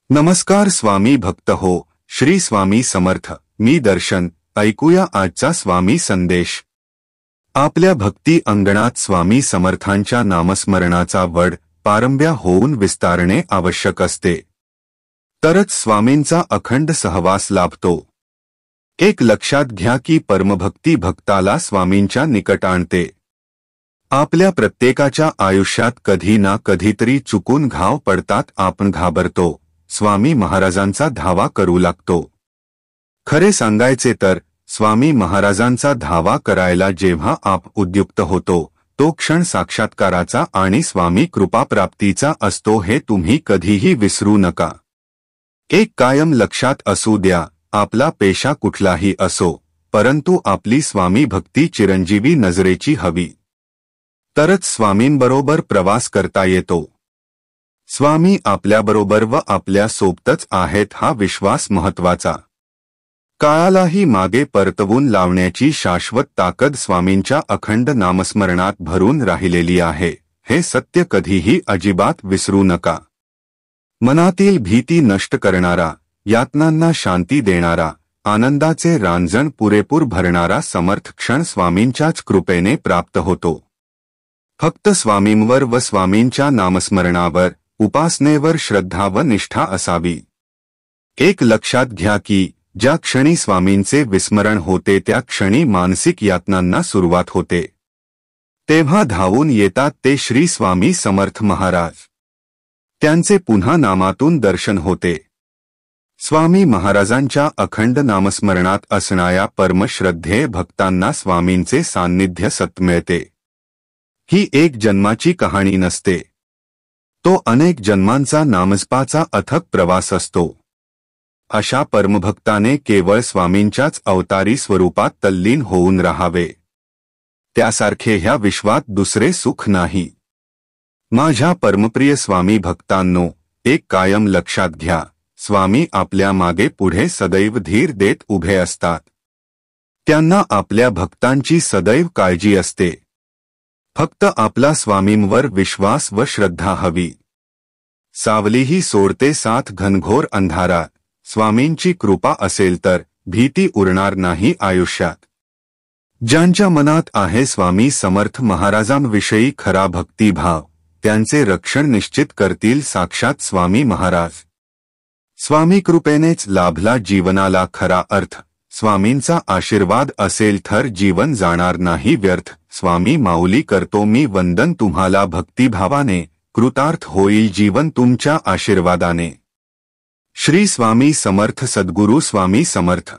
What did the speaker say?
नमस्कार स्वामी भक्त हो, श्री स्वामी समर्थ. मी दर्शन. ऐकूया आजचा स्वामी संदेश. आपल्या भक्ती अंगणात स्वामी समर्थांच्या नामस्मरणाचा वड पारंब्या होऊन विस्तारणे आवश्यक असते, तरच स्वामींचा अखंड सहवास लाभतो. एक लक्षात घ्या की परमभक्ती भक्ताला स्वामींच्या निकट आणते. आपल्या प्रत्येकाच्या आयुष्यात कधी ना कधीतरी चुकून घाव पडतात. आपण घाबरतो, स्वामी महाराजांचा धावा करू लागतो. खरे सांगायचे तर स्वामी महाराजांचा धावा करायला जेव्हा आप उद्युक्त होतो, तो क्षण साक्षात्काराचा आणि स्वामी कृपाप्राप्तीचा असतो, हे तुम्ही कधीही विसरू नका. एक कायम लक्षात असू द्या, आपला पेशा कुठलाही असो, परंतु आपली स्वामी भक्ती चिरंजीवी नजरेची हवी, तरच स्वामींबरोबर प्रवास करता येतो. स्वामी आपल्याबरोबर व आपल्या सोबतच आहेत हा विश्वास महत्वाचा. काळालाही मागे परतवून लावण्याची शाश्वत ताकद स्वामींच्या अखंड नामस्मरणात भरून राहिलेली आहे, हे सत्य कधीही अजिबात विसरू नका. मनातील भीती नष्ट करणारा, यातनांना शांती देणारा, आनंदाचे रांजण पुरेपूर भरणारा समर्थ क्षण स्वामींच्याच कृपेने प्राप्त होतो. फक्त स्वामींवर व स्वामींच्या नामस्मरणावर, उपासनेवर श्रद्धा व निष्ठा असावी. एक लक्षात घ्या की ज्या क्षणी स्वामींचे विस्मरण होते त्या क्षणी मानसिक यातनांना सुरुवात होते. तेव्हा धावून येतात ते श्री स्वामी समर्थ महाराज. त्यांचे पुन्हा नामातून दर्शन होते. स्वामी महाराजांच्या अखंड नामस्मरणात असणाऱ्या परमश्रद्धेय भक्तांना स्वामींचे सान्निध्य सत मिळते. ही एक जन्माची कहाणी नसते, तो अनेक जन्मांचा नामजपाचा अथक प्रवास असतो. अशा परमभक्ताने केवळ स्वामींच्याच अवतारी स्वरूपात तल्लीन होऊन राहावे, त्यासारखे ह्या विश्वात दुसरे सुख नाही. माझ्या परमप्रिय स्वामी भक्तांनो, एक कायम लक्षात घ्या, स्वामी आपल्या मागे पुढे सदैव धीर देत उभे असतात. त्यांना आपल्या भक्तांची सदैव काळजी असते. फक्त आपला स्वामींवर विश्वास व श्रद्धा हवी. सावलीही सोडते साथ घनघोर अंधारात. स्वामींची कृपा असेल तर भीती उरणार नाही आयुष्यात. ज्यांच्या मनात आहे स्वामी समर्थ महाराजांविषयी खरा भक्तिभाव, त्यांचे रक्षण निश्चित करतील साक्षात स्वामी महाराज. स्वामी कृपेनेच लाभला जीवनाला खरा अर्थ. स्वामींचा आशीर्वाद असेल तर जीवन जाणार नाही व्यर्थ. स्वामी माऊली करतो मी वंदन तुम्हाला भक्तिभावाने, कृतार्थ होईल जीवन तुमच्या आशीर्वादाने. श्री स्वामी समर्थ. सद्गुरु स्वामी समर्थ.